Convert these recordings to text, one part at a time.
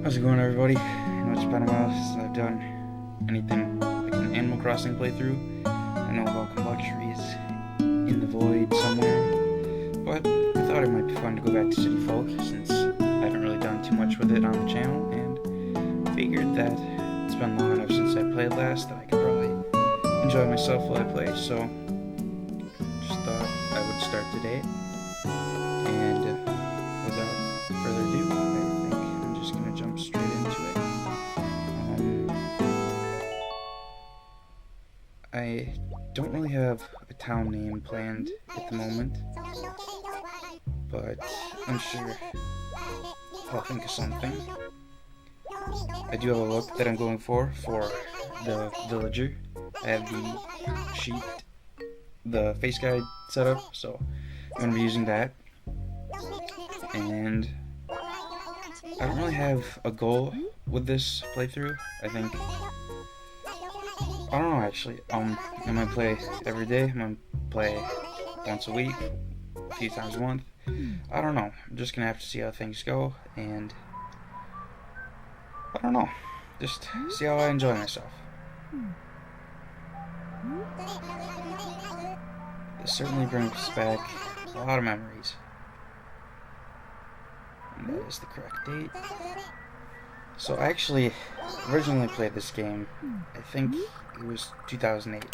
How's it going, everybody? I know it's been a while since I've done anything like an Animal Crossing playthrough. I know about luxuries in the void somewhere, but I thought it might be fun to go back to City Folk since I haven't really done too much with it on the channel, and figured that it's been long enough since I played last that I could probably enjoy myself while I play, so just thought I would start today. And without further ado, I think I'm just going to jump straight into it. I don't really have a town name planned at the moment, but I'm sure I'll think of something. I do have a look that I'm going for the villager. I have the sheet, the face guide set up, so I'm going to be using that. And I don't really have a goal with this playthrough. I don't know actually. I'm gonna play every day. I'm gonna play once a week, a few times a month. I don't know. I'm just gonna have to see how things go, and I don't know. Just see how I enjoy myself. This certainly brings back a lot of memories. And that is the correct date. So I actually originally played this game, I think it was 2008.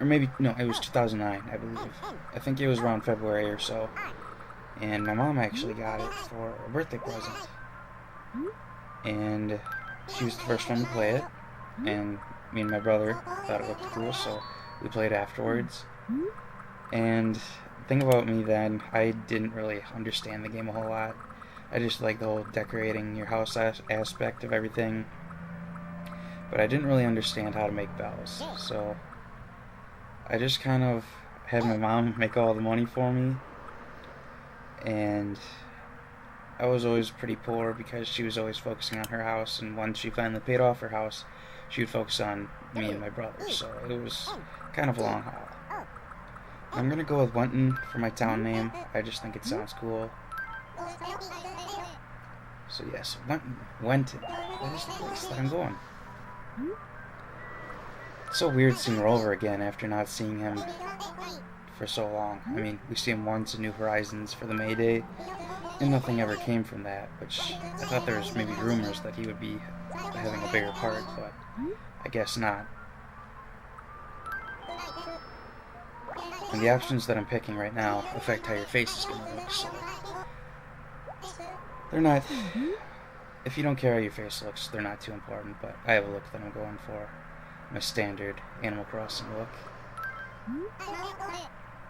Or maybe, no, it was 2009, I believe. I think it was around February or so. And my mom actually got it for a birthday present. And she was the first one to play it. And me and my brother thought it looked cool, so we played afterwards. And the thing about me then, I didn't really understand the game a whole lot. I just like the whole decorating your house aspect of everything. But I didn't really understand how to make bells. So I just kind of had my mom make all the money for me. And I was always pretty poor because she was always focusing on her house. And once she finally paid off her house, she would focus on me and my brother. So it was kind of a long haul. I'm going to go with Wenton for my town name. I just think it sounds cool. So yes, Wenton. That is the place that I'm going. It's so weird seeing Rover again after not seeing him for so long. I mean, we see him once in New Horizons for the May Day, and nothing ever came from that, which I thought there was maybe rumors that he would be having a bigger part, but I guess not. And the options that I'm picking right now affect how your face is going to look, so they're not, if you don't care how your face looks, they're not too important, but I have a look that I'm going for, my standard Animal Crossing look.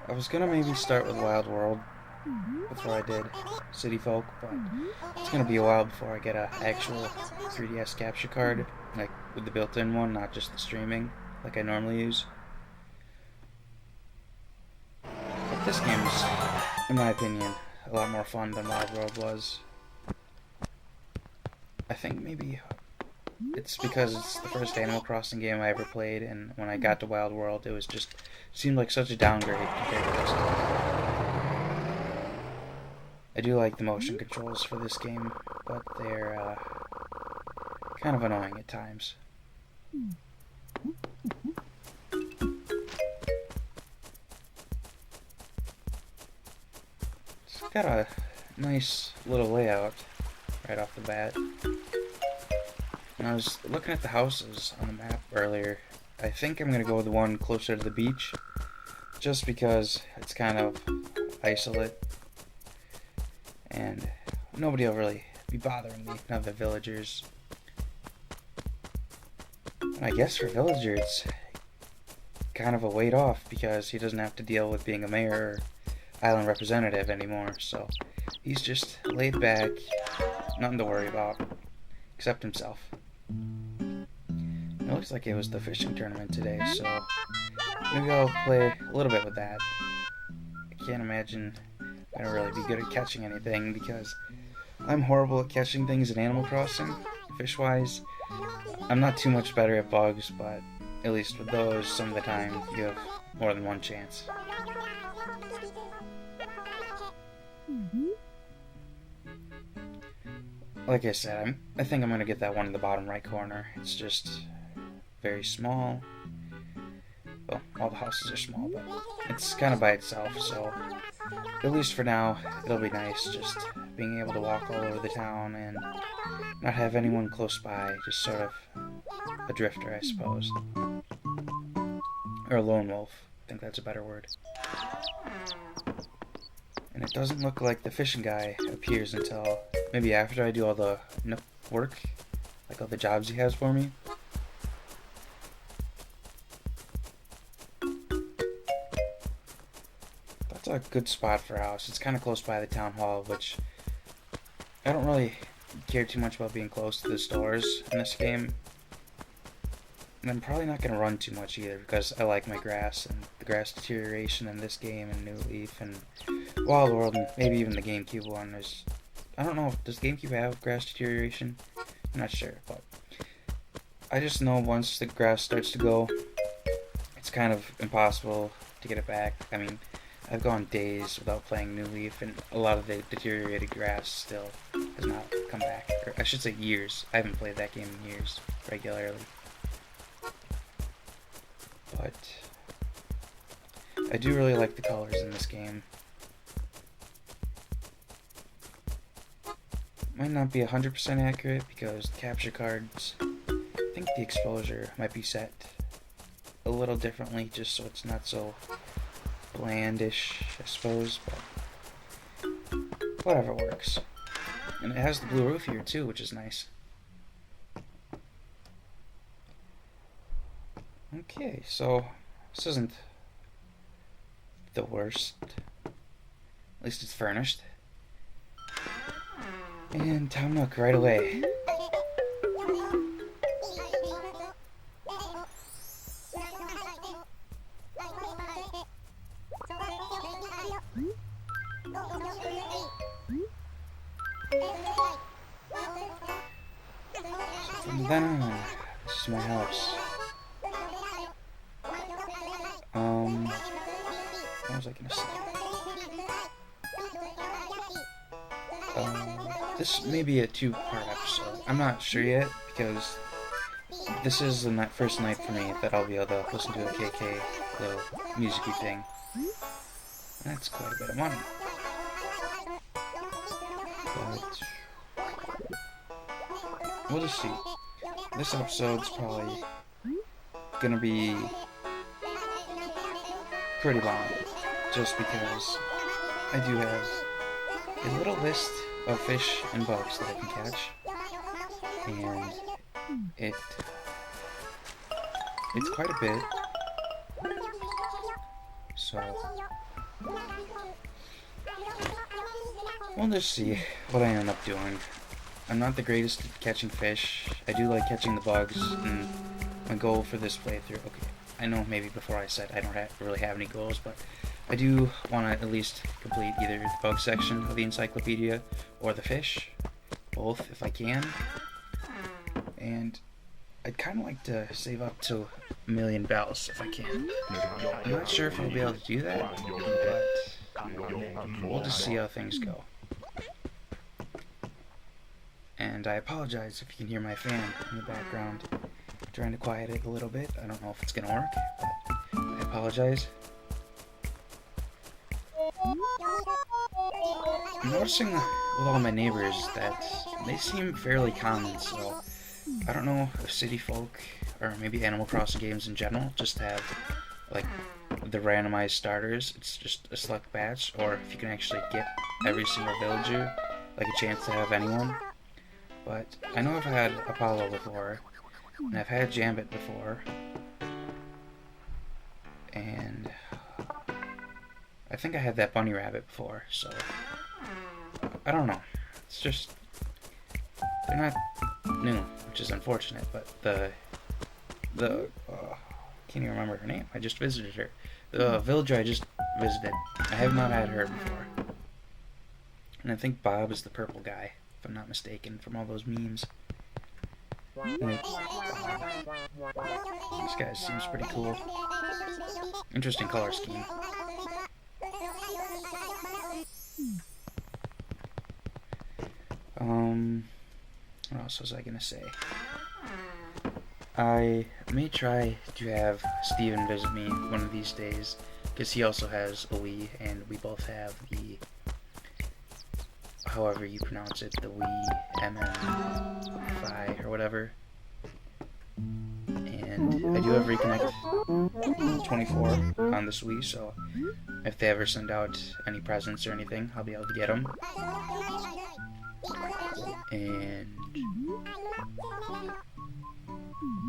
I was going to maybe start with Wild World before I did City Folk, but it's going to be a while before I get an actual 3DS capture card, like with the built-in one, not just the streaming, like I normally use. But this game is, in my opinion, a lot more fun than Wild World was. I think maybe it's because it's the first Animal Crossing game I ever played, and when I got to Wild World, it was just seemed like such a downgrade compared to this game. I do like the motion controls for this game, but they're kind of annoying at times. It's got a nice little layout right off the bat. And I was looking at the houses on the map earlier. I think I'm going to go with the one closer to the beach, just because it's kind of isolate, and nobody will really be bothering me, none of the villagers. And I guess for Villager it's kind of a weight off, because he doesn't have to deal with being a mayor or island representative anymore, so he's just laid back, nothing to worry about, except himself. It looks like it was the fishing tournament today, so maybe I'll play a little bit with that. I can't imagine I'm gonna really be good at catching anything, because I'm horrible at catching things in Animal Crossing, fish-wise. I'm not too much better at bugs, but at least with those, some of the time, you have more than one chance. like I said, I think I'm gonna get that one in the bottom right corner. It's just very small. Well, all the houses are small, but it's kind of by itself, so at least for now, it'll be nice just being able to walk all over the town and not have anyone close by, just sort of a drifter, I suppose. Or a lone wolf, I think that's a better word. And it doesn't look like the fishing guy appears until maybe after I do all the work, like all the jobs he has for me. That's a good spot for a house. It's kind of close by the town hall, which I don't really care too much about being close to the stores in this game. And I'm probably not going to run too much either because I like my grass, and the grass deterioration in this game and New Leaf and Wild World and maybe even the GameCube one is... I don't know, does GameCube have grass deterioration? I'm not sure, but I just know once the grass starts to go, it's kind of impossible to get it back. I mean, I've gone days without playing New Leaf, and a lot of the deteriorated grass still has not come back. Or I should say years. I haven't played that game in years, regularly. But I do really like the colors in this game. Might not be 100% accurate because the capture cards, I think the exposure might be set a little differently just so it's not so blandish, I suppose, but whatever works. And it has the blue roof here too, which is nice. Okay, so this isn't the worst. At least it's furnished. And Tom Nook right away. From then on, this is my house. What was I gonna say? This may be a two-part episode. I'm not sure yet because this is the first night for me that I'll be able to listen to a KK little music-y thing. That's quite a bit of money. But we'll just see. This episode's probably gonna be pretty long, just because I do have a little list of fish and bugs that I can catch, and it's quite a bit. So we'll just see what I end up doing. I'm not the greatest at catching fish. I do like catching the bugs, and my goal for this playthrough, okay, I know maybe before I said I don't really have any goals, but I do want to at least complete either the bug section of the encyclopedia or the fish, both if I can. And I'd kind of like to save up to 1,000,000 bells if I can. I'm not sure if I'll be able to do that, but we'll just see how things go. And I apologize if you can hear my fan in the background. I'm trying to quiet it a little bit. I don't know if it's going to work, but I apologize. I'm noticing with all my neighbors that they seem fairly common, so I don't know if city folk, or maybe Animal Crossing games in general, just have like the randomized starters. It's just a select batch, or if you can actually get every single villager, like a chance to have anyone. But I know I've had Apollo before, and I've had Jambit before, and I think I had that bunny rabbit before, so I don't know. It's just, they're not new, which is unfortunate, but the can't even remember her name. I just visited her. The villager I just visited, I have not had her before. And I think Bob is the purple guy, if I'm not mistaken, from all those memes. This guy seems pretty cool. Interesting color scheme. else was I gonna say? I may try to have Steven visit me one of these days, because he also has a Wii, and we both have the, however you pronounce it, the Wii MM5 or whatever. And I do have Reconnect 24 on this Wii, so if they ever send out any presents or anything, I'll be able to get them. And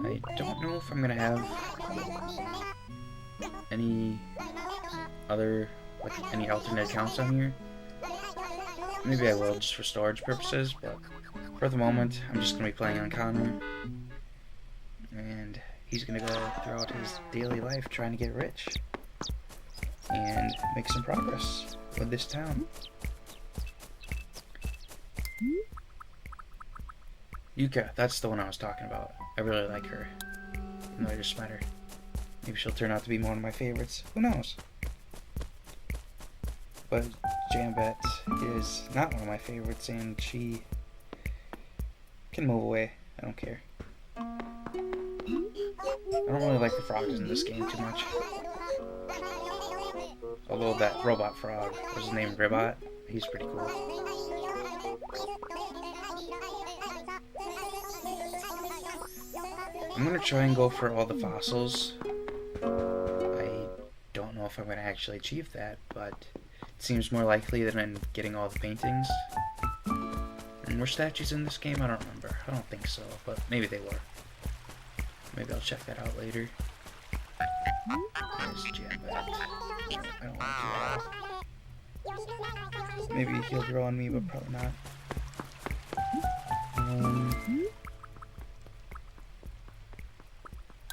I don't know if I'm gonna have any other, like, any alternate accounts on here. Maybe I will, just for storage purposes, but for the moment, I'm just gonna be playing on Connor. And he's gonna go throughout his daily life trying to get rich and make some progress with this town. Yuka, that's the one I was talking about. I really like her, even though I just met her. Maybe she'll turn out to be one of my favorites. Who knows? But Jambet is not one of my favorites, and she can move away. I don't care. I don't really like the frogs in this game too much. Although that robot frog was named Ribot, he's pretty cool. I'm gonna try and go for all the fossils. I don't know if I'm gonna actually achieve that, but it seems more likely than in getting all the paintings. And were statues in this game? I don't remember. I don't think so, but maybe they were. Maybe I'll check that out later. There's Jambet. I don't want to do that. Maybe he'll grow on me, but probably not.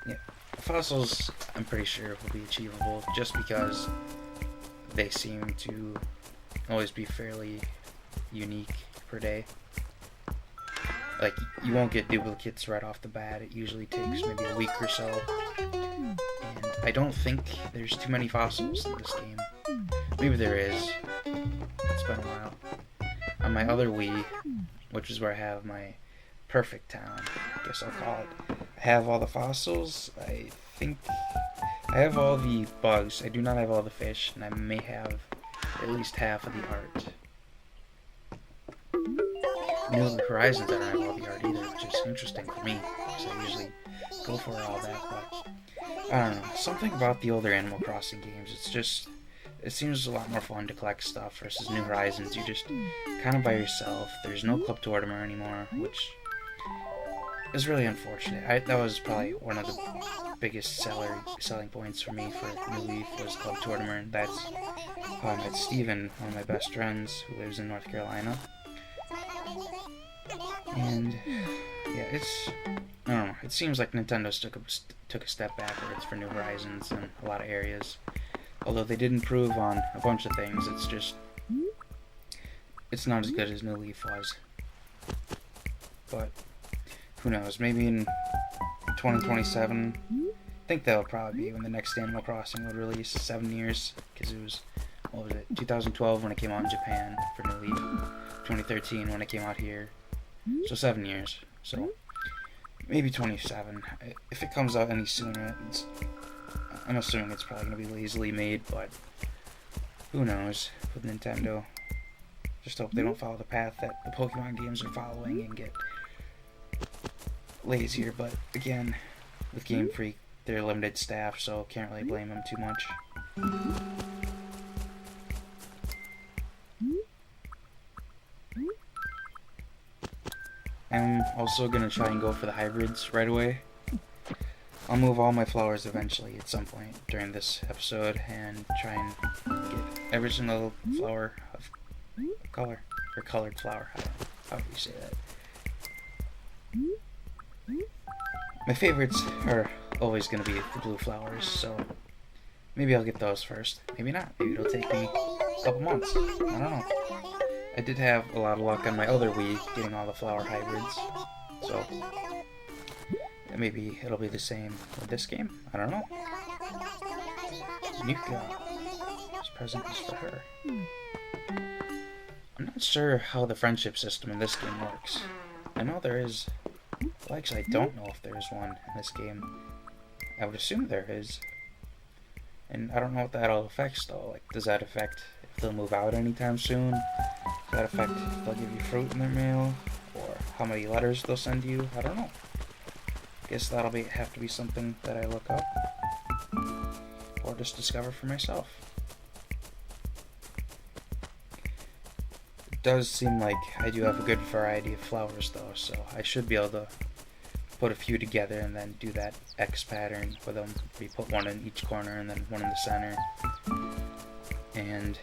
Yeah, fossils I'm pretty sure will be achievable, just because they seem to always be fairly unique per day. Like, you won't get duplicates right off the bat. It usually takes maybe a week or so. And I don't think there's too many fossils in this game. Maybe there is. It's been a while. On my other Wii, which is where I have my perfect town, I guess I'll call it, I have all the fossils. I think I have all the bugs. I do not have all the fish, and I may have at least half of the art. New Horizons, I don't have all the art either, which is interesting for me, because I usually go for all that, but I don't know, something about the older Animal Crossing games, it seems a lot more fun to collect stuff versus New Horizons. You're just kind of by yourself. There's no Club Tortimer anymore, which is really unfortunate. That was probably one of the biggest selling points for me for New Leaf was Club Tortimer, and that's how I met Steven, one of my best friends who lives in North Carolina. And yeah, I don't know. It seems like Nintendo's took a step backwards for New Horizons in a lot of areas. Although they did improve on a bunch of things, it's not as good as New Leaf was. But who knows? Maybe in 2027, I think that'll probably be when the next Animal Crossing would release. 7 years, because it was, what was it? 2012 when it came out in Japan for New Leaf. 2013 when it came out here. So 7 years. So maybe 27. If it comes out any sooner, I'm assuming it's probably going to be lazily made, but who knows with Nintendo. Just hope they don't follow the path that the Pokemon games are following and get lazier. But again, with Game Freak, they're limited staff, so can't really blame them too much. I'm also going to try and go for the hybrids right away. I'll move all my flowers eventually at some point during this episode and try and get every single flower of color, or colored flower, I don't know, how do you say that? My favorites are always going to be the blue flowers, so maybe I'll get those first. Maybe not. Maybe it'll take me a couple months. I don't know. I did have a lot of luck on my other Wii getting all the flower hybrids, so maybe it'll be the same with this game. I don't know. Nuka. This present is for her. I'm not sure how the friendship system in this game works. I know there is... Well, actually, I don't know if there's one in this game. I would assume there is. And I don't know what that all affects, though. Like, does that affect if they'll move out anytime soon? Does that affect if they'll give you fruit in their mail? Or how many letters they'll send you? I don't know. Guess that'll have to be something that I look up. Or just discover for myself. It does seem like I do have a good variety of flowers, though, so I should be able to put a few together and then do that X pattern with them. We put one in each corner and then one in the center. And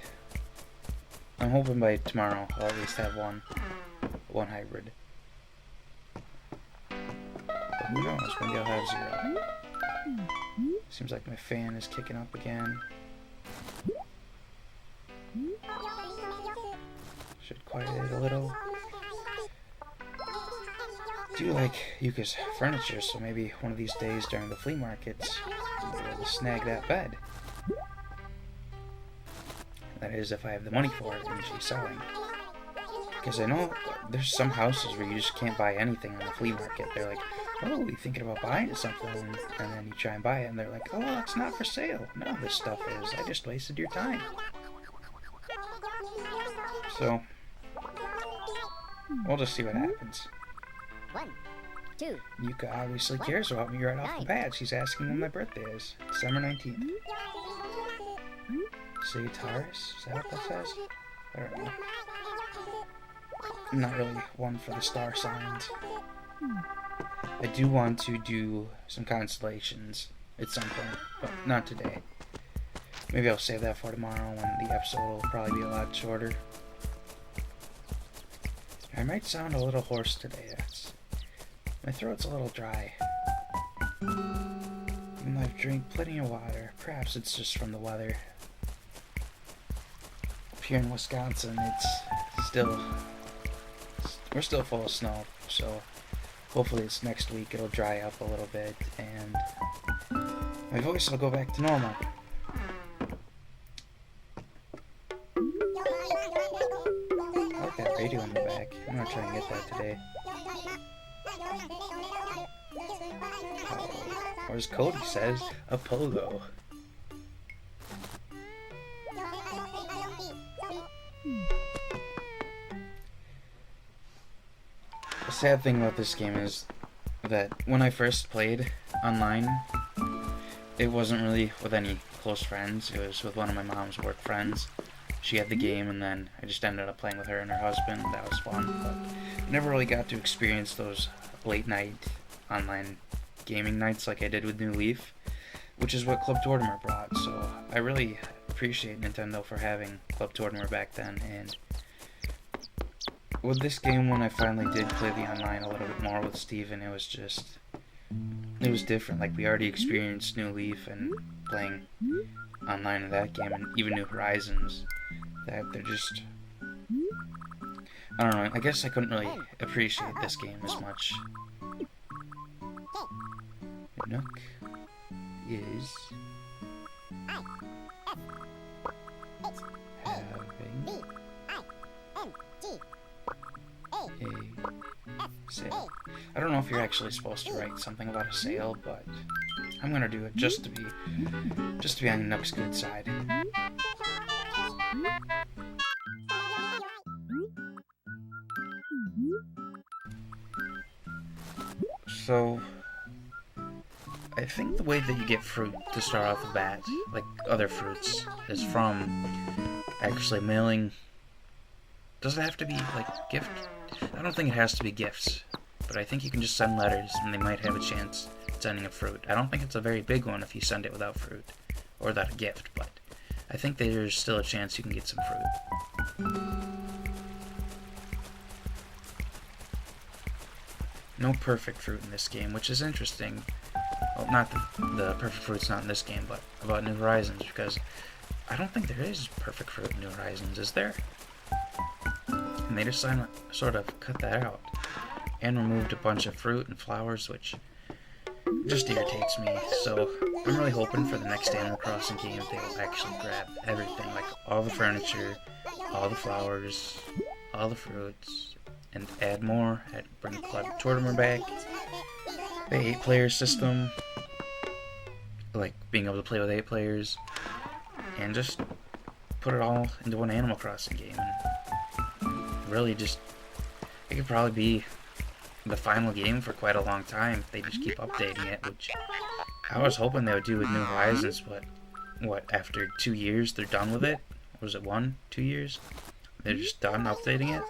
I'm hoping by tomorrow I'll at least have one hybrid. But who knows, maybe I'll have 0. Seems like my fan is kicking up again. Should quiet it a little. I do like Yuka's furniture, so maybe one of these days during the flea markets I'll be able to snag that bed. That is, if I have the money for it and she's selling. Because I know there's some houses where you just can't buy anything on the flea market. They're like, oh, you thinking about buying something? And then you try and buy it, and they're like, oh, it's not for sale. No, this stuff is. I just wasted your time. So, we'll just see what happens. 1, 2. Yuka obviously cares about me right off the bat. She's asking when my birthday is. December 19th. Sagittarius? Is that what that says? I don't know. I'm not really one for the star signs. I do want to do some constellations at some point, but not today. Maybe I'll save that for tomorrow when the episode will probably be a lot shorter. I might sound a little hoarse today. My throat's a little dry. Even though I've drank plenty of water. Perhaps it's just from the weather. Up here in Wisconsin, we're still full of snow, so hopefully this next week it'll dry up a little bit and my voice will go back to normal. I like that radio in the back. I'm gonna try and get that today. Or as Cody says, a pogo. The sad thing about this game is that when I first played online, it wasn't really with any close friends. It was with one of my mom's work friends. She had the game, and then I just ended up playing with her and her husband. That was fun, but I never really got to experience those late night online gaming nights like I did with New Leaf, which is what Club Tortimer brought. So I really appreciate Nintendo for having Club Tortimer back then. And with this game, when I finally did play the online a little bit more with Steven, it was different. Like, we already experienced New Leaf and playing online in that game, and even New Horizons, that they're just, I don't know, I guess I couldn't really appreciate this game as much. Nook is having a sale. I don't know if you're actually supposed to write something about a sale, but I'm gonna do it just to be on Nook's good side. So I think the way that you get fruit to start off the bat, like other fruits, is from actually mailing. Does it have to be like gift? I don't think it has to be gifts, but I think you can just send letters and they might have a chance at sending a fruit. I don't think it's a very big one if you send it without fruit, or without a gift, but I think there's still a chance you can get some fruit. No perfect fruit in this game, which is interesting. Well, not the perfect fruit's not in this game, but about New Horizons, because I don't think there is perfect fruit in New Horizons, is there? And they just sort of cut that out and removed a bunch of fruit and flowers, which just irritates me. So I'm really hoping for the next Animal Crossing game they will actually grab everything, like all the furniture, all the flowers, all the fruits, and add more. Bring the club tournament back. The 8-player system, like being able to play with 8 players, and just put it all into one Animal Crossing game. And really, just it could probably be the final game for quite a long time if they just keep updating it, which I was hoping they would do with New Horizons, but what, after 2 years they're done with it? Or was it 2 years? They're just done updating it?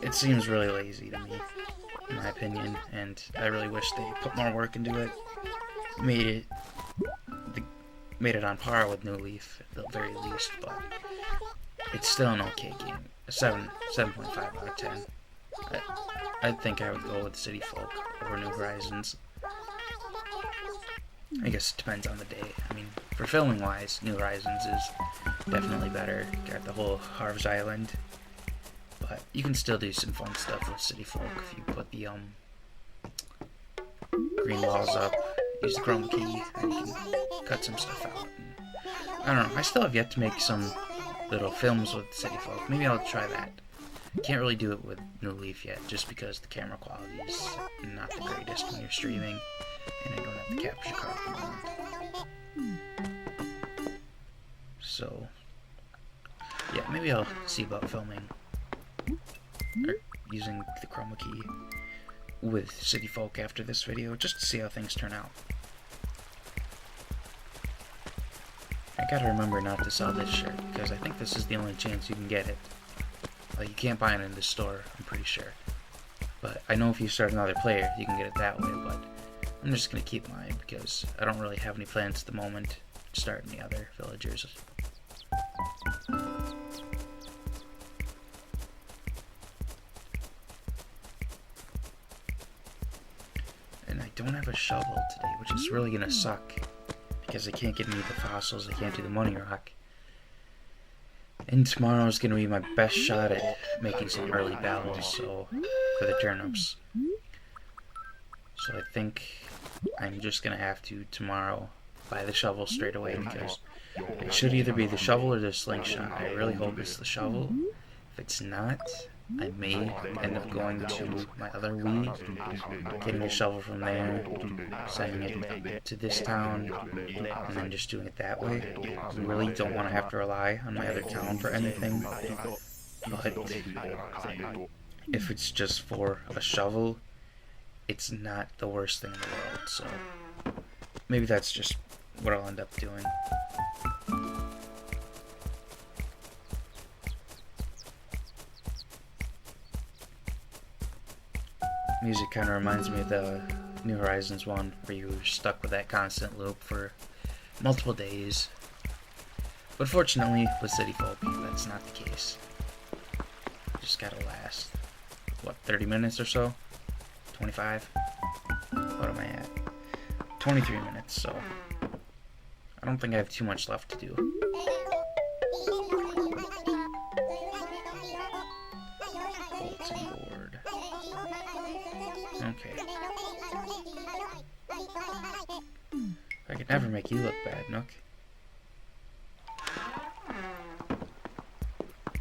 It seems really lazy to me, in my opinion, and I really wish they put more work into it, made it on par with New Leaf at the very least, but it's still an okay game. A 7.5 out of 10. I think I would go with City Folk over New Horizons. I guess it depends on the day. I mean, for filming wise, New Horizons is definitely better. Got the whole Harv's Island, but you can still do some fun stuff with City Folk if you put the green walls up, use the chroma key, and you can cut some stuff out. And, I don't know. I still have yet to make some little films with City Folk. Maybe I'll try that. Can't really do it with New Leaf yet, just because the camera quality is not the greatest when you're streaming, and I don't have the capture card at the moment. So, yeah, maybe I'll see about filming, or using the chroma key with City Folk after this video, just to see how things turn out. I gotta remember not to sell this shirt, because I think this is the only chance you can get it. Like, you can't buy it in the store, I'm pretty sure. But I know if you start another player, you can get it that way, but I'm just gonna keep mine, because I don't really have any plans at the moment to start any other villagers. And I don't have a shovel today, which is really gonna suck, because I can't get any of the fossils, I can't do the money rock. And tomorrow is going to be my best shot at making some early bells, so, for the turnips. So I think I'm just going to have to, tomorrow, buy the shovel straight away, because it should either be the shovel or the slingshot. I really hope it's the shovel. If it's not, I may end up going to my other Wii, getting a shovel from there, sending it to this town, and then just doing it that way. I really don't want to have to rely on my other town for anything, but if it's just for a shovel, it's not the worst thing in the world, so maybe that's just what I'll end up doing. Music kind of reminds me of the New Horizons one, where you were stuck with that constant loop for multiple days. But fortunately, with City Folk, that's not the case. You just gotta last, what, 30 minutes or so? 25? What am I at? 23 minutes, so I don't think I have too much left to do. Bulletin board. Okay. I could never make you look bad, Nook.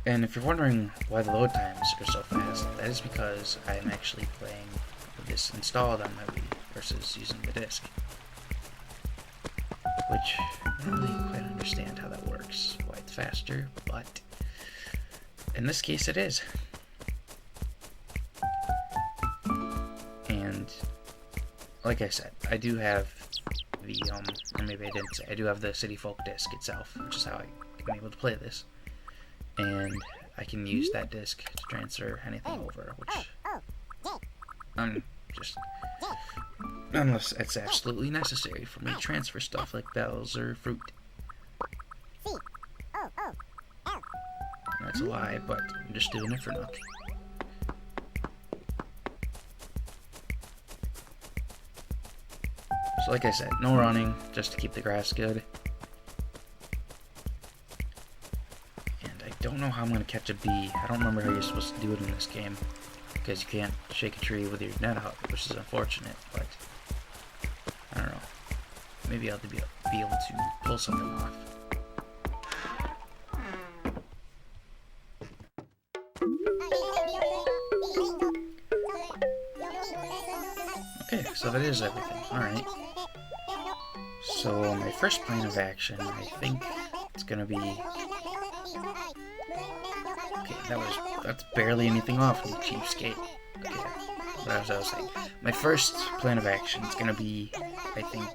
And if you're wondering why the load times are so fast, that is because I'm actually playing with this installed on my Wii versus using the disc. Which, I don't really quite understand how that works, why it's faster, but in this case it is. And like I said, I do have the, or maybe I didn't say, I do have the City Folk disc itself, which is how I'm able to play this. And I can use that disc to transfer anything over, which just, unless it's absolutely necessary for me to transfer stuff like bells or fruit. That's a lie, but I'm just doing it for Nook. So like I said, no running, just to keep the grass good. And I don't know how I'm going to catch a bee. I don't remember how you're supposed to do it in this game, because you can't shake a tree with your net out, which is unfortunate, but I don't know. Maybe I'll be able to pull something off. So that is everything. Alright. So my first plan of action, I think it's gonna be... Okay, that's barely anything off, you cheapskate. Okay, what was I saying? My first plan of action is gonna be, I think...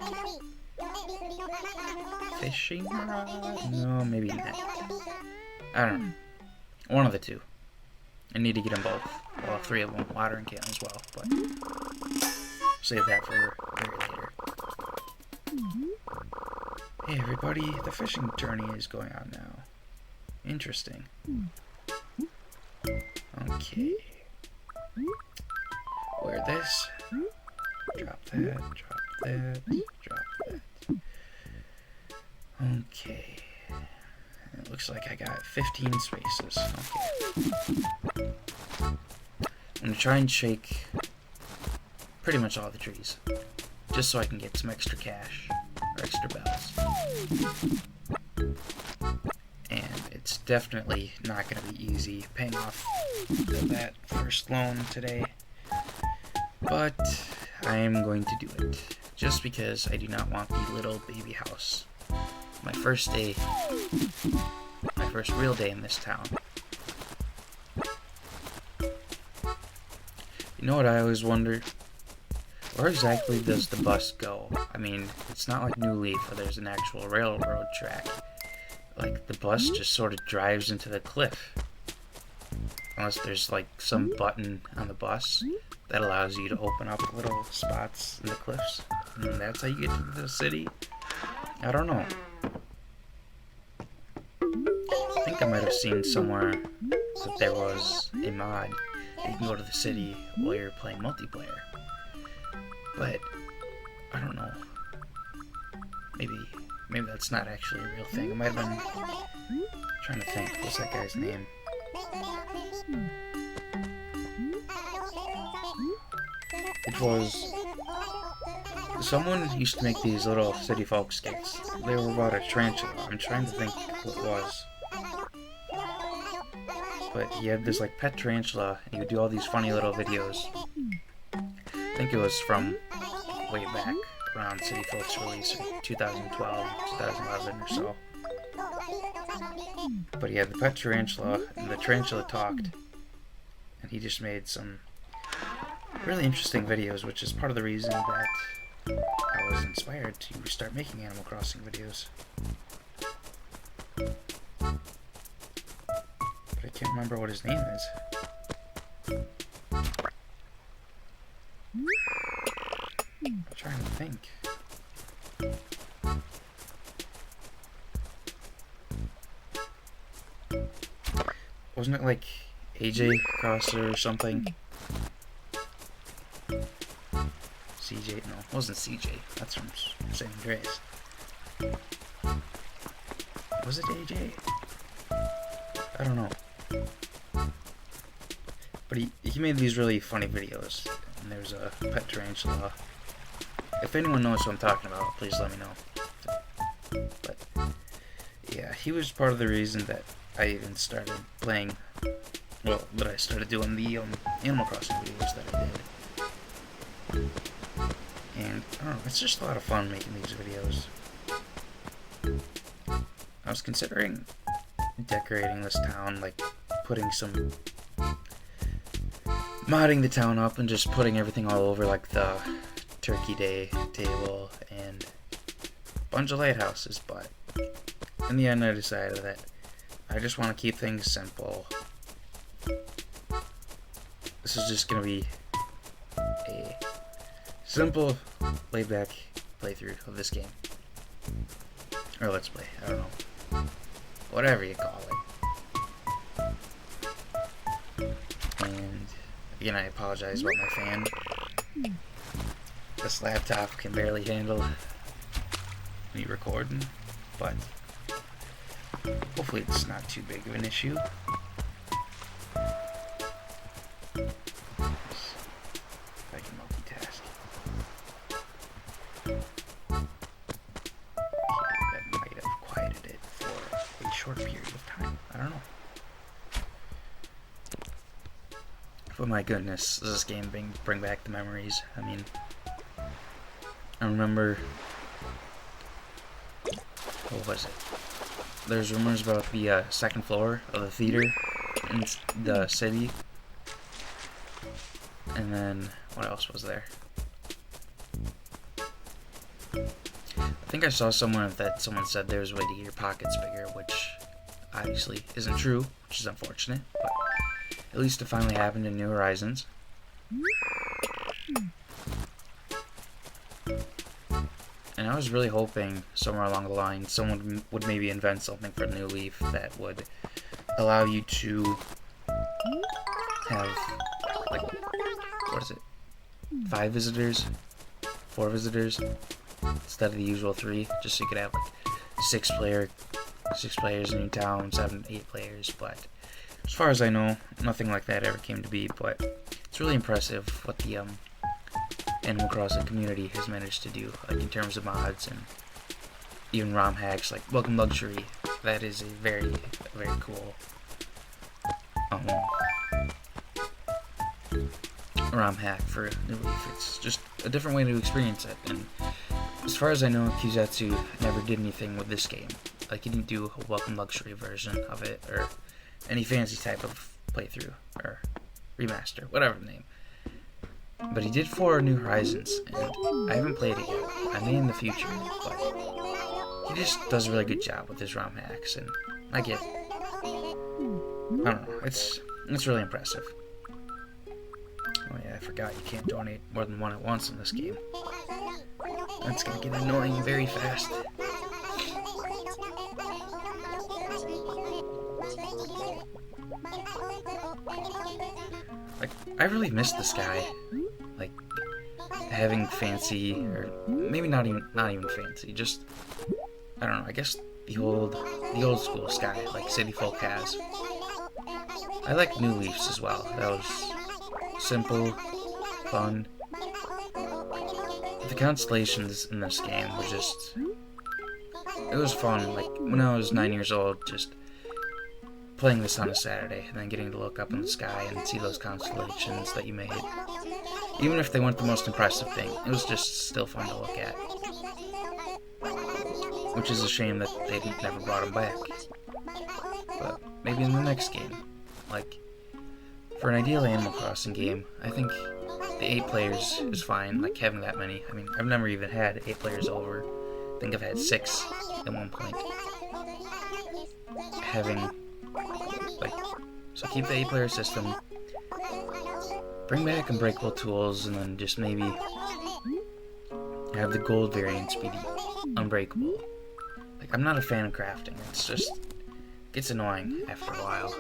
Fishing rod? No, maybe net. I don't know. One of the two. I need to get them both. Well, 3 of them. Watering can as well, but... Save that for very later. Hey everybody, the fishing journey is going on now. Interesting. Okay. Wear this. Drop that, drop that, drop that. Okay. It looks like I got 15 spaces. Okay. I'm gonna try and shake pretty much all the trees, just so I can get some extra cash, or extra bells. And it's definitely not going to be easy paying off that first loan today, but I am going to do it, just because I do not want the little baby house. My first day, my first real day in this town. You know what I always wonder? Where exactly does the bus go? I mean, it's not like New Leaf where there's an actual railroad track. Like, the bus just sort of drives into the cliff. Unless there's like some button on the bus that allows you to open up little spots in the cliffs. And that's how you get to the city. I don't know. I think I might have seen somewhere that there was a mod that you can go to the city while you're playing multiplayer. But I don't know. Maybe that's not actually a real thing. It might have been... trying to think. What's that guy's name? It was... someone used to make these little city folk skits. They were about a tarantula. I'm trying to think what it was. But he had this like pet tarantula, and he would do all these funny little videos. I think it was from way back around City Folk's release, 2012, 2011 or so. But he had the pet tarantula, and the tarantula talked, and he just made some really interesting videos, which is part of the reason that I was inspired to start making Animal Crossing videos. But I can't remember what his name is. I'm trying to think. Wasn't it like AJ Crosser or something? CJ? No, it wasn't CJ. That's from San Andreas. Was it AJ? I don't know. But he made these really funny videos. And there's a pet tarantula. If anyone knows what I'm talking about, please let me know. But yeah, he was part of the reason that I even started playing, well, that I started doing the Animal Crossing videos that I did. And I don't know, it's just a lot of fun making these videos. I was considering decorating this town, like putting some, modding the town up and just putting everything all over, like the Turkey Day table and a bunch of lighthouses, but in the end I decided that I just want to keep things simple. This is just going to be a simple, laid-back playthrough of this game. Or let's play, I don't know. Whatever you call it. And again, I apologize about my fan. This laptop can barely handle me recording, but hopefully it's not too big of an issue. If I can multitask. Okay, that might have quieted it for a short period of time. I don't know. But my goodness, does this game bring back the memories? I mean, I remember, what was it? There's rumors about the second floor of the theater in the city. And then, what else was there? I think I saw someone said there was a way to get your pockets bigger, which obviously isn't true, which is unfortunate, but at least it finally happened in New Horizons. And I was really hoping somewhere along the line someone would maybe invent something for New Leaf that would allow you to have, like, what is it? 5 visitors? 4 visitors? Instead of the usual 3, just so you could have like 6 players in your town, 7, 8 players. But as far as I know, nothing like that ever came to be. But it's really impressive what the Animal Crossing community has managed to do, like in terms of mods and even ROM hacks, like Welcome Luxury. That is a very, very cool ROM hack for New Leaf. It's just a different way to experience it, and as far as I know, Kuzetsu never did anything with this game. Like, he didn't do a Welcome Luxury version of it, or any fancy type of playthrough, or remaster, whatever the name. But he did for New Horizons, and I haven't played it yet. I may in the future, but he just does a really good job with his ROM hacks, and I don't know, it's really impressive. Oh yeah, I forgot you can't donate more than one at once in this game. That's gonna get annoying very fast. Like, I really miss this guy. Like, having fancy, or maybe not even fancy, just, I don't know, I guess the old school Sky, like City Folk has. I like New Leafs as well. That was simple, fun. The constellations in this game were just, it was fun. Like, when I was 9 years old, just playing this on a Saturday and then getting to look up in the sky and see those constellations that you made. Even if they weren't the most impressive thing, it was just still fun to look at. Which is a shame that they never brought them back. But maybe in the next game. Like, for an ideal Animal Crossing game, I think the 8 players is fine, like having that many. I mean, I've never even had 8 players over. I think I've had 6 at one point. Having, like, so keep the 8-player system, bring back Unbreakable tools, and then just maybe have the gold variants be the Unbreakable. Like, I'm not a fan of crafting. It's just, gets annoying after a while.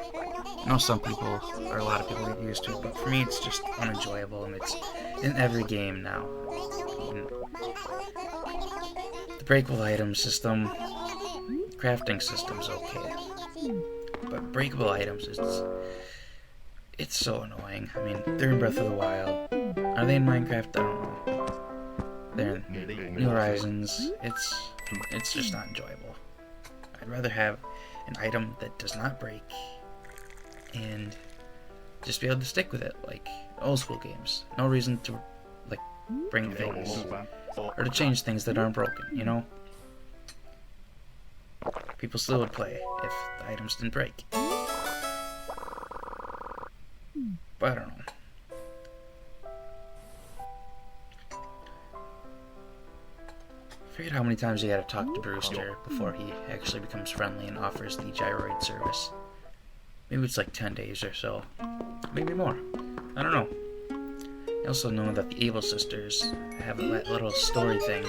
I know some people, or a lot of people, get used to it, but for me it's just unenjoyable, and it's in every game now. And the breakable item system, crafting system's okay, but breakable items, it's so annoying. I mean, they're in Breath of the Wild. Are they in Minecraft? I don't know. They're in New Horizons. It's just not enjoyable. I'd rather have an item that does not break and just be able to stick with it, like old school games. No reason to, like, bring things or to change things that aren't broken, you know? People still would play if the items didn't break. But I don't know. I forget how many times you gotta talk to Brewster before he actually becomes friendly and offers the gyroid service. Maybe it's like 10 days or so. Maybe more. I don't know. I also know that the Able Sisters have that little story thing.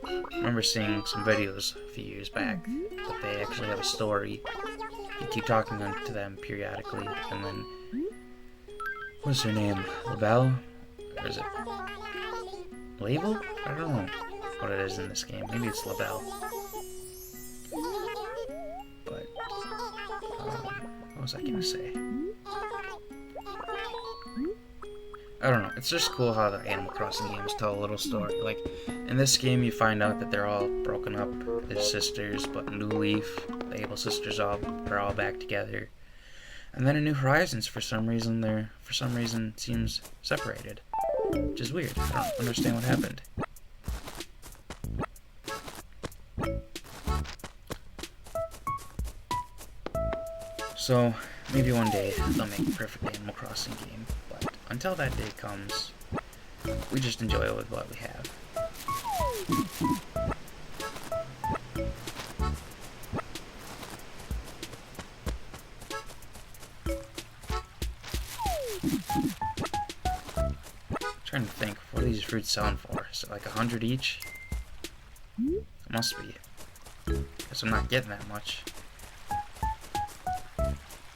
I remember seeing some videos a few years back that they actually have a story. You keep talking to them periodically, and then, what's her name? LaBelle? Or is it Label? I don't know what it is in this game. Maybe it's LaBelle. But, what was I gonna say? I don't know. It's just cool how the Animal Crossing games tell a little story. Like, in this game you find out that they're all broken up as sisters, but in New Leaf, the Able Sisters are all back together. And then in New Horizons, for some reason, seems separated. Which is weird. I don't understand what happened. So maybe one day they'll make a perfect Animal Crossing game, but until that day comes, we just enjoy it with what we have. Trying to think, what are these fruits selling for? Is it like 100 each? It must be. Guess I'm not getting that much.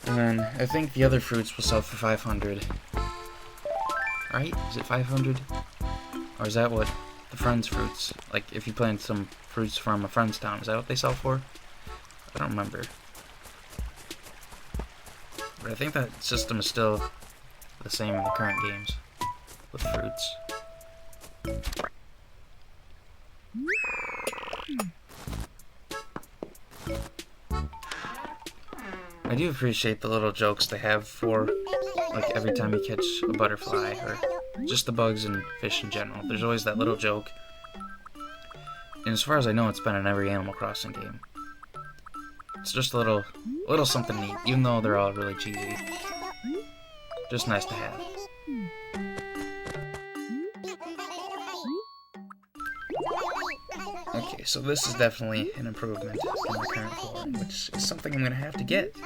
And then I think the other fruits will sell for 500. Right? Is it 500? Or is that what the friend's fruits, like if you plant some fruits from a friend's town, is that what they sell for? I don't remember. But I think that system is still the same in the current games with fruits. I do appreciate the little jokes they have for, like, every time you catch a butterfly, or just the bugs and fish in general. There's always that little joke. And as far as I know, it's been in every Animal Crossing game. It's just a little something neat, even though they're all really cheesy. Just nice to have. Okay, so this is definitely an improvement in my current flooring, which is something I'm going to have to get.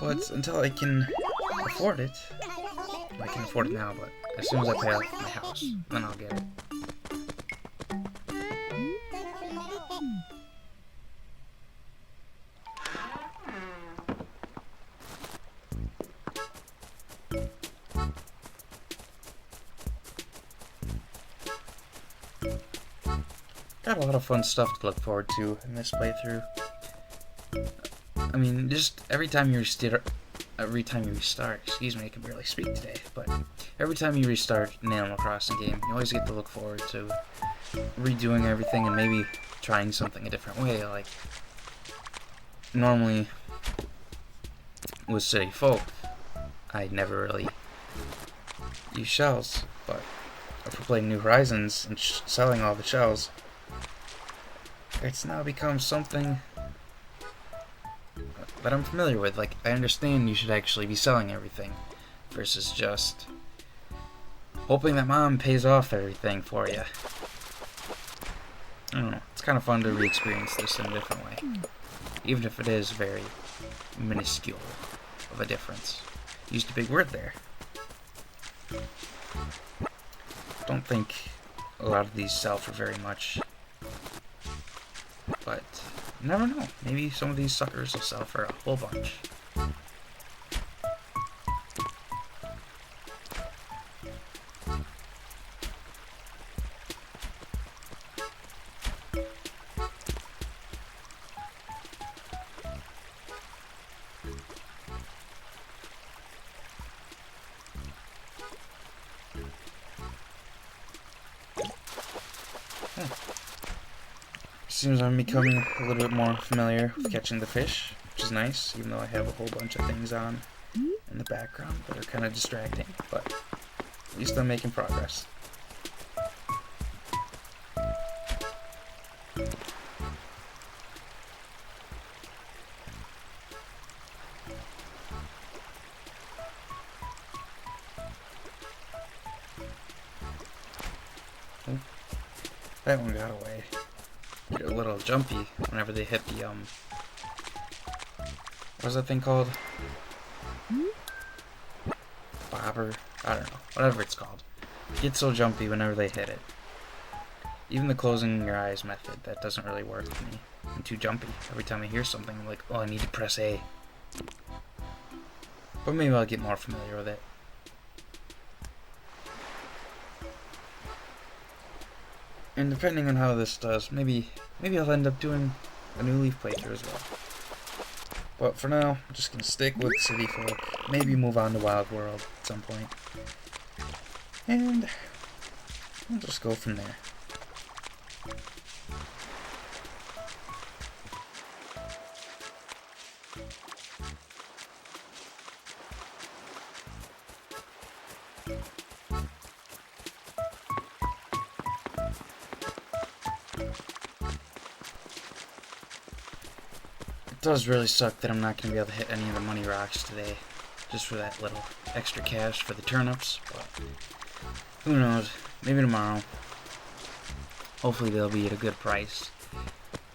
But until I can afford it, I can afford it now, but as soon as I pay off my house, then I'll get it. Got a lot of fun stuff to look forward to in this playthrough. I mean, just every time you restart, excuse me, I can barely speak today, but every time you restart an Animal Crossing game, you always get to look forward to redoing everything and maybe trying something a different way. Like, normally with City Folk, I'd never really use shells, but if we're playing New Horizons and selling all the shells, it's now become something that I'm familiar with. Like, I understand you should actually be selling everything versus just hoping that mom pays off everything for you. I don't know. It's kind of fun to re-experience this in a different way, even if it is very minuscule of a difference. Used a big word there. Don't think a lot of these sell for very much, but you never know. Maybe some of these suckers will sell for a whole bunch. Seems I'm becoming a little bit more familiar with catching the fish, which is nice, even though I have a whole bunch of things on in the background that are kind of distracting, but at least I'm making progress. Oh, that one got away. Get a little jumpy whenever they hit the, what's that thing called? Bobber? I don't know. Whatever it's called. Get so jumpy whenever they hit it. Even the closing your eyes method, that doesn't really work for me. I'm too jumpy. Every time I hear something, I'm like, oh, I need to press A. But maybe I'll get more familiar with it. And depending on how this does, maybe I'll end up doing a New Leaf playthrough as well. But for now, I'm just gonna stick with City Folk. Maybe move on to Wild World at some point. And we'll just go from there. does really suck that I'm not going to be able to hit any of the money rocks today, just for that little extra cash for the turnips, but who knows, maybe tomorrow. Hopefully they'll be at a good price.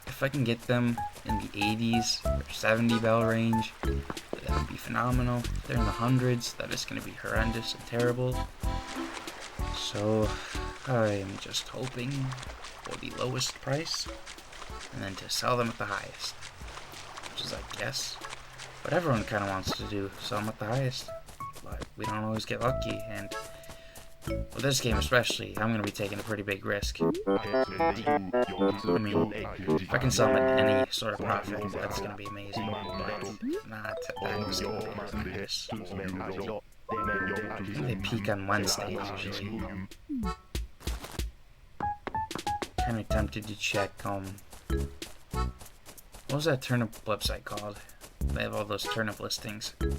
If I can get them in the 80s or 70 bell range, that would be phenomenal. If they're in the hundreds, that is going to be horrendous and terrible. So I am just hoping for the lowest price, and then to sell them at the highest. Which is, I guess, what everyone kind of wants to do, sell them at the highest. But we don't always get lucky, and with this game especially, I'm going to be taking a pretty big risk. I mean, if I can sell them at any sort of profit, that's going to be amazing, but not that's going to be horrendous. I think they peak on Wednesdays usually. Kind of tempted to check, what was that turnip website called? They have all those turnip listings. I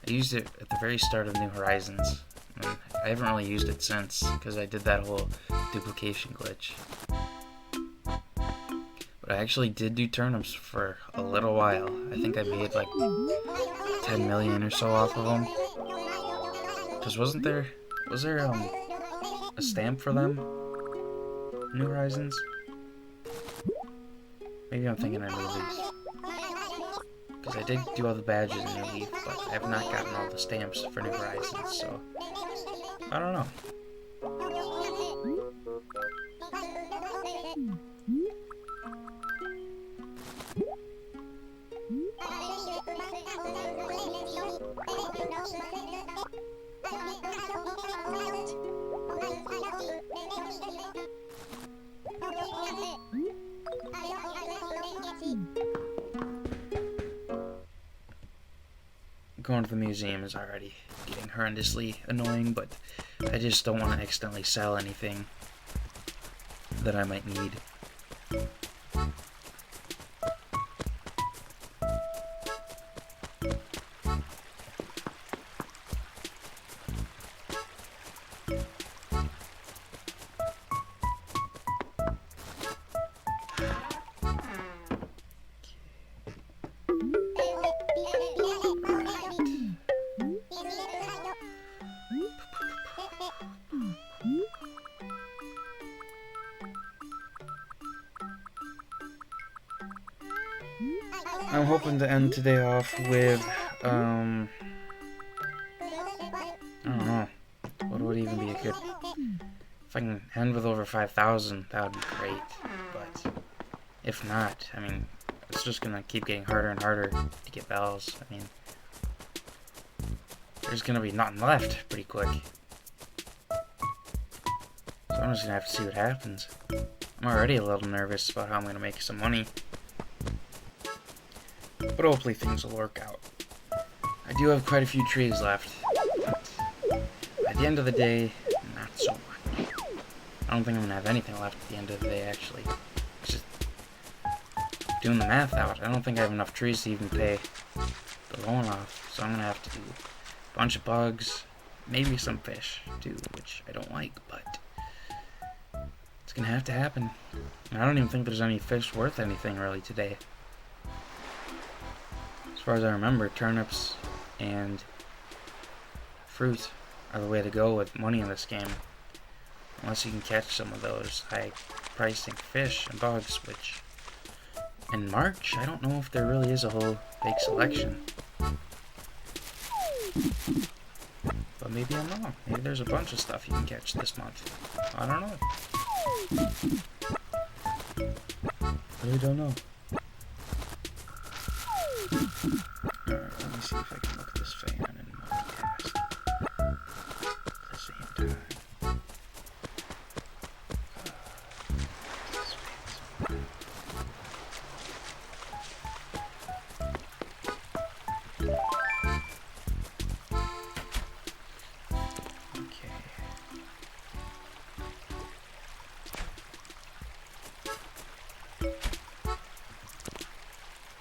used it at the very start of New Horizons. And I haven't really used it since, because I did that whole duplication glitch. But I actually did do turnips for a little while. I think I made like 10 million or so off of them. Because was there a stamp for them? New Horizons? Maybe I'm thinking of New Leaf. Because I did do all the badges in New Leaf, but I have not gotten all the stamps for New Horizons, so I don't know. Going to the museum is already getting horrendously annoying, but I just don't want to accidentally sell anything that I might need. I'm hoping to end today off with, I don't know, what would even be a good, if I can end with over 5,000, that would be great, but if not, I mean, it's just gonna keep getting harder and harder to get bells. I mean, there's gonna be nothing left pretty quick, so I'm just gonna have to see what happens. I'm already a little nervous about how I'm gonna make some money. But hopefully things will work out. I do have quite a few trees left, but at the end of the day, not so much. I don't think I'm going to have anything left at the end of the day, actually. Just doing the math out, I don't think I have enough trees to even pay the loan off, so I'm going to have to do a bunch of bugs, maybe some fish, too, which I don't like, but it's going to have to happen. And I don't even think there's any fish worth anything, really, today. As far as I remember, turnips and fruit are the way to go with money in this game. Unless you can catch some of those high-pricing fish and bugs, which in March, I don't know if there really is a whole big selection. But maybe I'm wrong. Maybe there's a bunch of stuff you can catch this month. I don't know. Really don't know. Alright, let me see if I can look at this fan and multitask at the same time. Okay.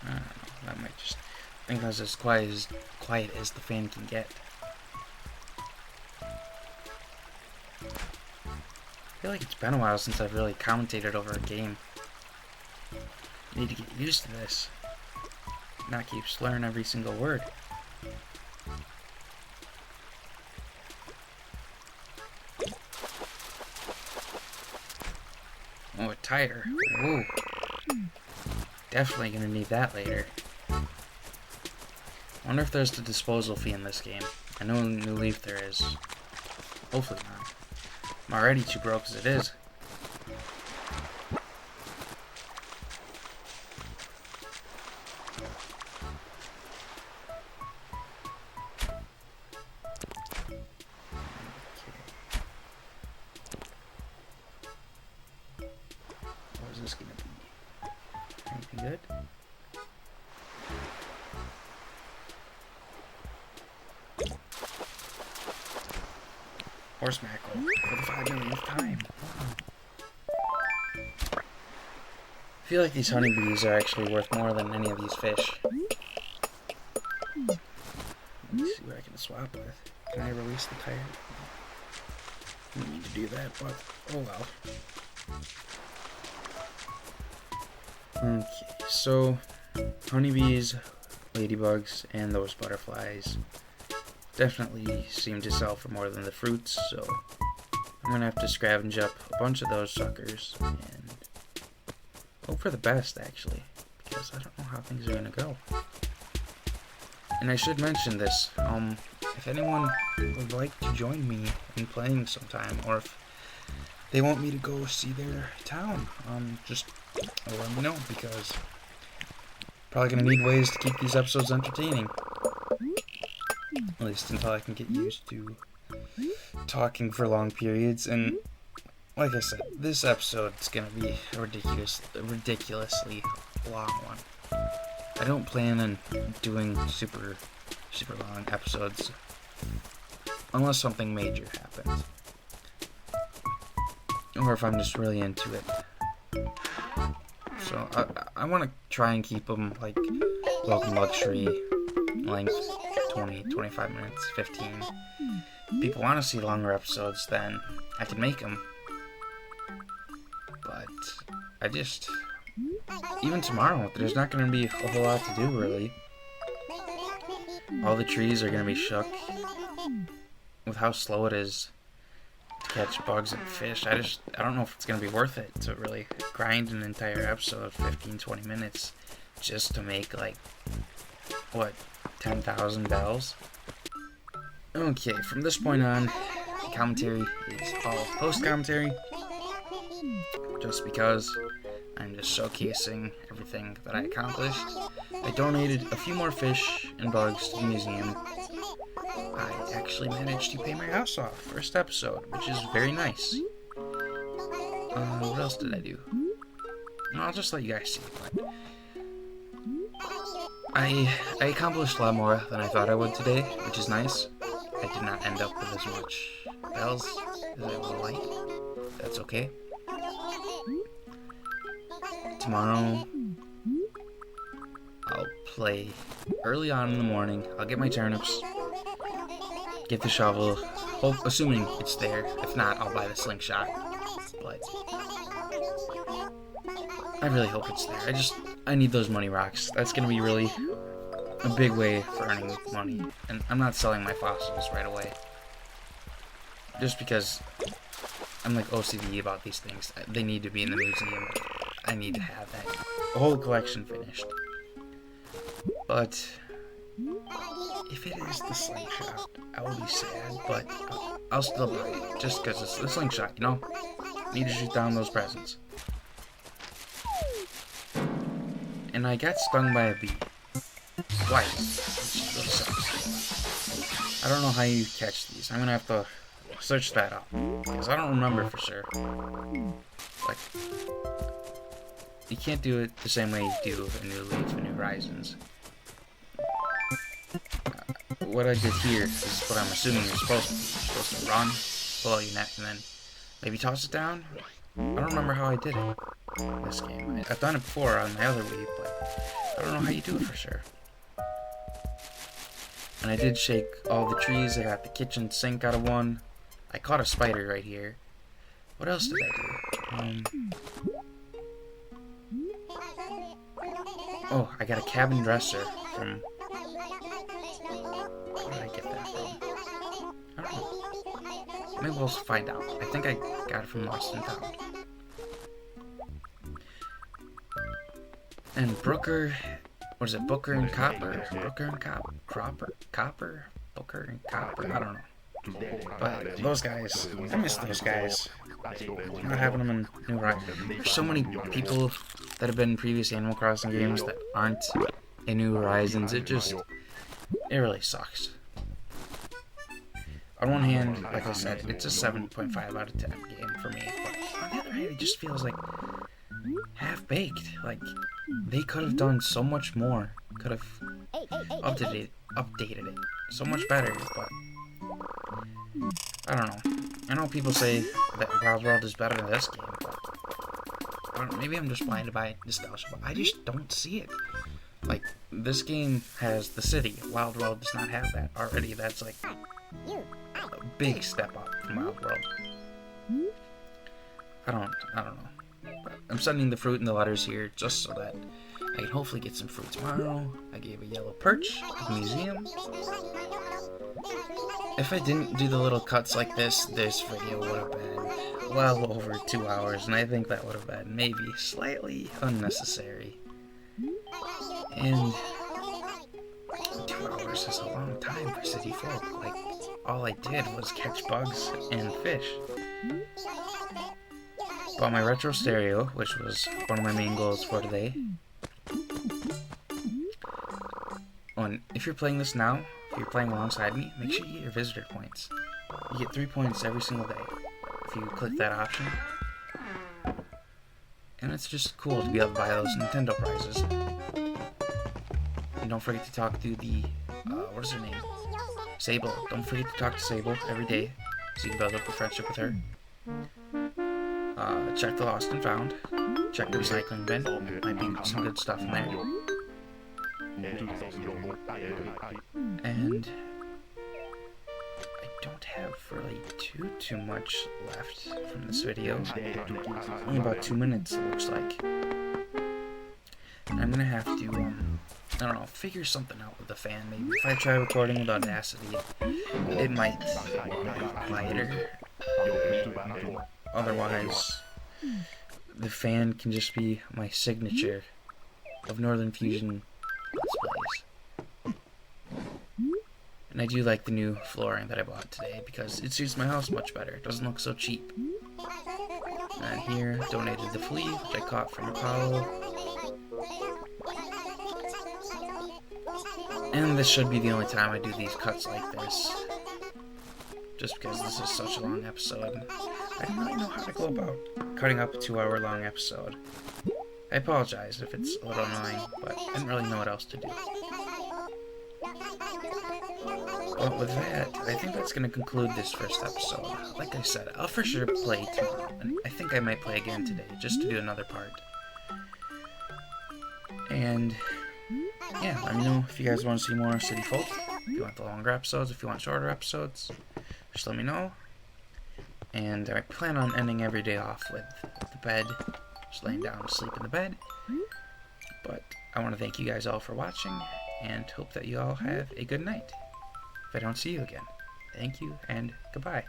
I don't know, that might just... I think that's as quiet as the fan can get. I feel like it's been a while since I've really commentated over a game. I need to get used to this. not keep slurring every single word. Oh, a tire. Ooh. Definitely gonna need that later. I wonder if there's the disposal fee in this game. I know in New Leaf there is. Hopefully not. I'm already too broke as it is. What is this gonna be? Anything good? Horse mackerel for the 5 millionth time. I feel like these honeybees are actually worth more than any of these fish. Let me see what I can swap with. Can I release the tire? I don't need to do that, but oh well. Okay, so honeybees, ladybugs, and those butterflies definitely seem to sell for more than the fruits, so I'm gonna have to scavenge up a bunch of those suckers and hope for the best, actually, because I don't know how things are gonna go. And I should mention this, if anyone would like to join me in playing sometime, or if they want me to go see their town, just let me know, because probably gonna need ways to keep these episodes entertaining. At least until I can get used to talking for long periods. And like I said, this episode's gonna be a ridiculously long one. I don't plan on doing super long episodes unless something major happens, or if I'm just really into it. So I want to try and keep them like Welcome Luxury length, 20, 25 minutes, 15. If people want to see longer episodes, then I can make them. But I just, even tomorrow, there's not going to be a whole lot to do, really. All the trees are going to be shook with how slow it is to catch bugs and fish. I don't know if it's going to be worth it to really grind an entire episode of 15, 20 minutes just to make, like, what, 10,000 bells? Okay, from this point on, commentary is all post-commentary, just because I'm just showcasing everything that I accomplished. I donated a few more fish and bugs to the museum. I actually managed to pay my house off first episode, which is very nice. What else did I do? No, I'll just let you guys see. But I accomplished a lot more than I thought I would today, which is nice. I did not end up with as much bells as I would like. That's okay. Tomorrow, I'll play early on in the morning. I'll get my turnips, get the shovel, assuming it's there. If not, I'll buy the slingshot. But I really hope it's there. I need those money rocks. That's going to be really a big way for earning money. And I'm not selling my fossils right away, just because I'm like OCD about these things. They need to be in the museum. I need to have that whole collection finished. But if it is the slingshot, I will be sad, but I'll still buy it, just because it's the slingshot, you know? Need to shoot down those presents. And I got stung by a bee. Twice. Which really sucks. I don't know how you catch these. I'm gonna have to search that up, because I don't remember for sure. Like, you can't do it the same way you do a New Leaf and New Horizons. What I did here is what I'm assuming you're supposed to do. You're supposed to run, pull out your net, and then maybe toss it down? I don't remember how I did it in this game. I've done it before on my other Wii, but I don't know how you do it for sure. And I did shake all the trees. I got the kitchen sink out of one. I caught a spider right here. What else did I do? Oh, I got a cabin dresser from... Where did I get that from? I don't know. Maybe we'll find out. I think I got it from Lost and Found. And Brooker... What is it? Booker and Copper? Brooker and Copper? Booker and Copper? I don't know. But those guys, I miss those guys. Not having them in New Horizons. There's so many people that have been in previous Animal Crossing games that aren't in New Horizons. It really sucks. On one hand, like I said, it's a 7.5 out of 10 game for me. But on the other hand, it just feels like half-baked. Like, they could have done so much more. Could have updated it so much better, but I don't know. I know people say that Wild World is better than this game, but I don't know, maybe I'm just blinded by nostalgia, but I just don't see it. Like, this game has the city. Wild World does not have that already. That's like a big step up from Wild World. I don't know. But I'm sending the fruit and the letters here just so that I can hopefully get some fruit tomorrow. I gave a yellow perch to the museum. If I didn't do the little cuts like this video would have been well over 2 hours, and I think that would have been maybe slightly unnecessary. And 2 hours is a long time for city folk. Like, all I did was catch bugs and fish. Bought my retro stereo, which was one of my main goals for today. And if you're playing this now, if you're playing alongside me, make sure you get your visitor points. You get 3 points every single day if you click that option. And it's just cool to be able to buy those Nintendo prizes. And don't forget to talk to the, what is her name? Sable. Don't forget to talk to Sable every day so you can build up a friendship with her. Check the Lost and Found. Check the recycling bin. Might be some good stuff in there. And I don't have really too much left from this video. Only about 2 minutes, it looks like. And I'm gonna have to, I don't know, figure something out with the fan. Maybe if I try recording with Audacity, it might be quieter. Otherwise, the fan can just be my signature of Northern Fusion Let's Plays. And I do like the new flooring that I bought today because it suits my house much better. It doesn't look so cheap. And here, donated the flea, which I caught from Apollo. And this should be the only time I do these cuts like this. Just because this is such a long episode. I don't really know how to go about cutting up a 2-hour-long episode. I apologize if it's a little annoying, but I didn't really know what else to do. Well, with that, I think that's going to conclude this first episode. Like I said, I'll for sure play tomorrow, and I think I might play again today, just to do another part. And, yeah, let me know if you guys want to see more City Folk, if you want the longer episodes, if you want shorter episodes, just let me know. And I plan on ending every day off with the bed, just laying down to sleep in the bed. But I want to thank you guys all for watching, and hope that you all have a good night. If I don't see you again, thank you, and goodbye.